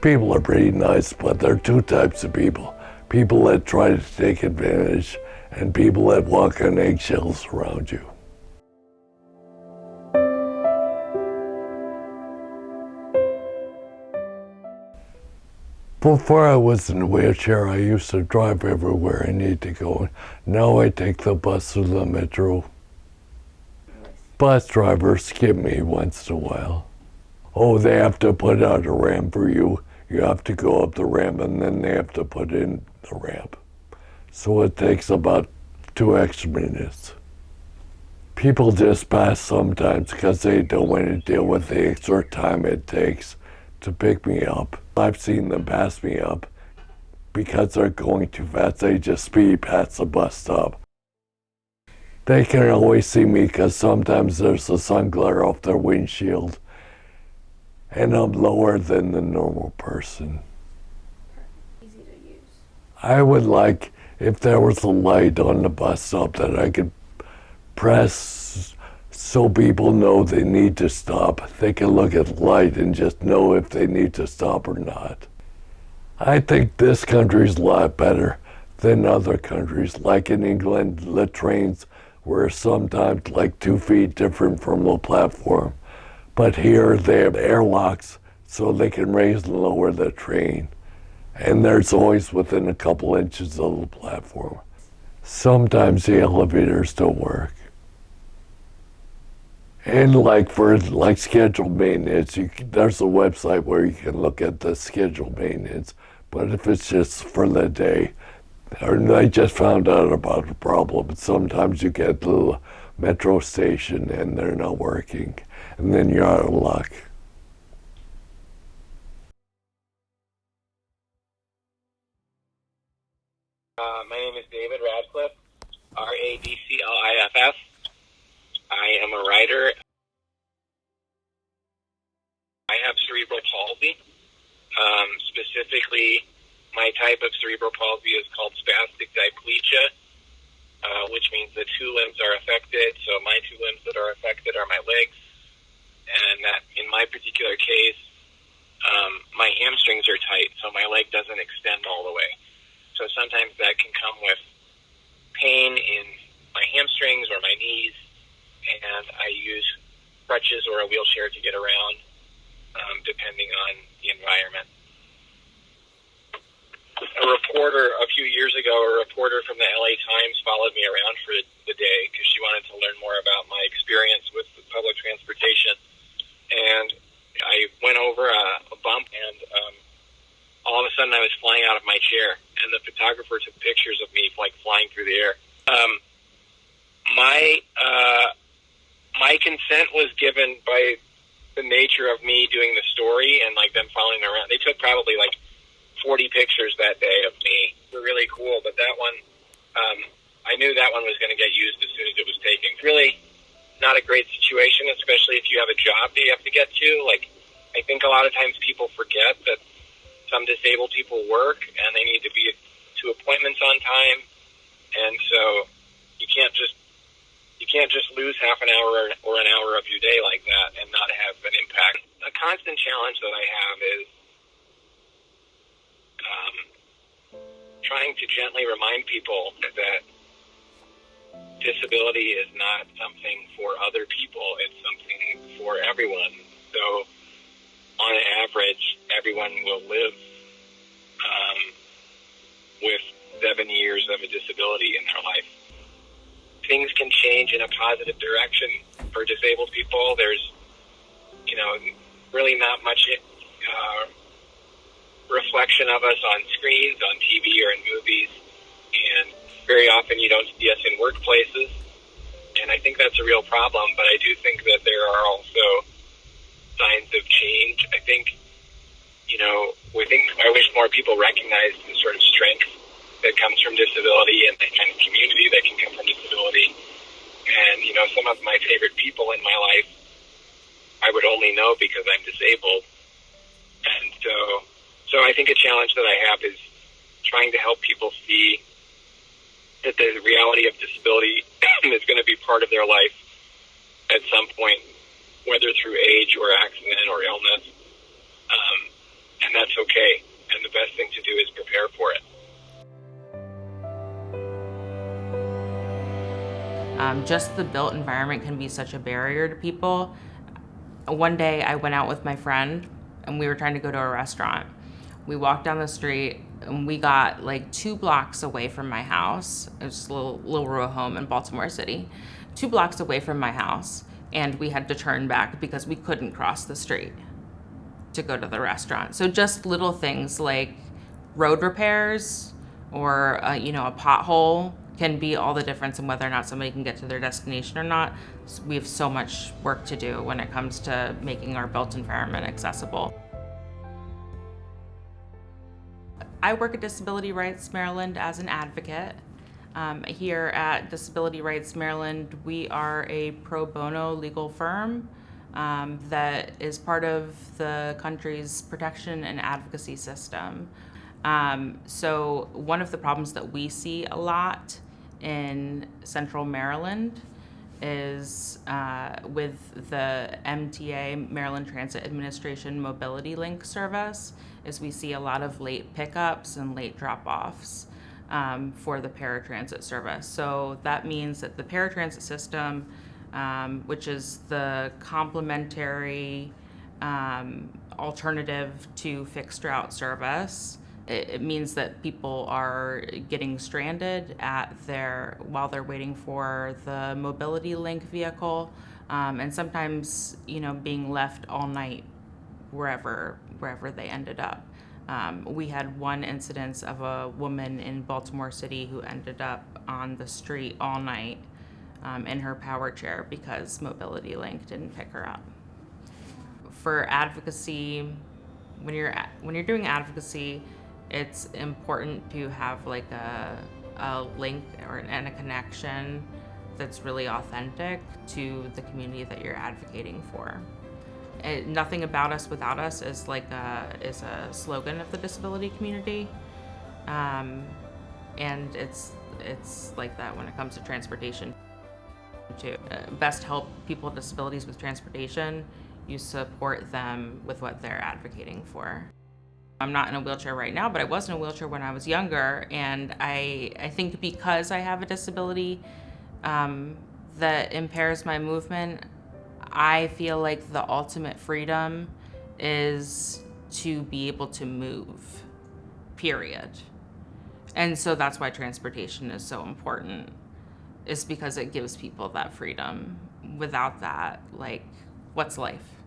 People are pretty nice, but there are two types of people. People that try to take advantage and people that walk on eggshells around you. Before I was in a wheelchair, I used to drive everywhere I need to go. Now I take the bus or the metro. Bus drivers skip me once in a while. Oh, they have to put out a ramp for you. You have to go up the ramp and then they have to put in the ramp. So it takes about 2 extra minutes. People just pass sometimes because they don't want to deal with the extra time it takes to pick me up. I've seen them pass me up because they're going too fast. They just speed past the bus stop. They can always see me because sometimes there's a sun glare off their windshield and I'm lower than the normal person. Easy to use. I would like if there was a light on the bus stop that I could press so people know they need to stop. They can look at the light and just know if they need to stop or not. I think this country's a lot better than other countries. Like in England, the trains were sometimes like 2 feet different from the platform. But here they have airlocks so they can raise and lower the train. And there's always within a couple inches of the platform. Sometimes the elevators don't work. And for scheduled maintenance, there's a website where you can look at the scheduled maintenance. But if it's just for the day, or they just found out about the problem, sometimes you get to the metro station and they're not working, and then you're out of luck. My name is David Radcliffe, Radcliff. I am a writer. I have cerebral palsy. Specifically, my type of cerebral palsy is called spastic diplegia, which means the 2 limbs are affected. So my 2 limbs that are affected are my legs, and that in my particular case, my hamstrings are tight, so my leg doesn't extend all the way. So sometimes that can come with pain in my hamstrings or my knees, and I use crutches or a wheelchair to get around, depending on the environment. A few years ago, a reporter from the LA Times followed me around for the day because she wanted to learn more about my experience with public transportation. And I went over a bump, and all of a sudden I was flying out of my chair, and the photographer took pictures of me flying through the air. My consent was given by the nature of me doing the story and them following me around. They took probably 40 pictures that day of me. They were really cool, but that one, I knew that one was going to get used as soon as it was taken. Really not a great situation, especially if you have a job that you have to get to. I think a lot of times people forget that some disabled people work and they need to be to appointments on time, and so you can't just lose half an hour or an hour of your day like that and not have an impact. A constant challenge that I have is trying to gently remind people that disability is not something for other people, it's something for everyone. So on average, everyone will live with 7 years of a disability in their life. Things can change in a positive direction for disabled people. There's, really not much reflection of us on screens, on TV or in movies, and very often you don't see us in workplaces, and I think that's a real problem, but I do think that there are also signs of change. I think, I wish more people recognized the sort of strength that comes from disability and the kind of community that can come from disability. And, some of my favorite people in my life, I would only know because I'm disabled. And so I think a challenge that I have is trying to help people see that the reality of disability is going to be part of their life at some point, whether through age or accident or illness. and that's okay. And the best thing to do is prepare for it. Just the built environment can be such a barrier to people. One day I went out with my friend and we were trying to go to a restaurant. We walked down the street and we got like 2 blocks away from my house. It was a little row home in Baltimore City. 2 blocks away from my house, and we had to turn back because we couldn't cross the street to go to the restaurant. So just little things like road repairs or a pothole can be all the difference in whether or not somebody can get to their destination or not. So we have so much work to do when it comes to making our built environment accessible. I work at Disability Rights Maryland as an advocate. Here at Disability Rights Maryland, we are a pro bono legal firm that is part of the country's protection and advocacy system. So one of the problems that we see a lot in Central Maryland is with the MTA, Maryland Transit Administration Mobility Link service, is we see a lot of late pickups and late drop-offs for the paratransit service. So that means that the paratransit system, which is the complementary alternative to fixed route service, it means that people are getting stranded while they're waiting for the mobility link vehicle, and sometimes being left all night wherever they ended up. We had one incidence of a woman in Baltimore City who ended up on the street all night in her power chair because Mobility Link didn't pick her up. For advocacy, when you're doing advocacy, it's important to have like a link and a connection that's really authentic to the community that you're advocating for. Nothing about us without us is a slogan of the disability community, and it's like that when it comes to transportation too. Best help people with disabilities with transportation. You support them with what they're advocating for. I'm not in a wheelchair right now, but I was in a wheelchair when I was younger, and I think because I have a disability that impairs my movement, I feel like the ultimate freedom is to be able to move, period. And so that's why transportation is so important, is because it gives people that freedom. Without that, like, what's life?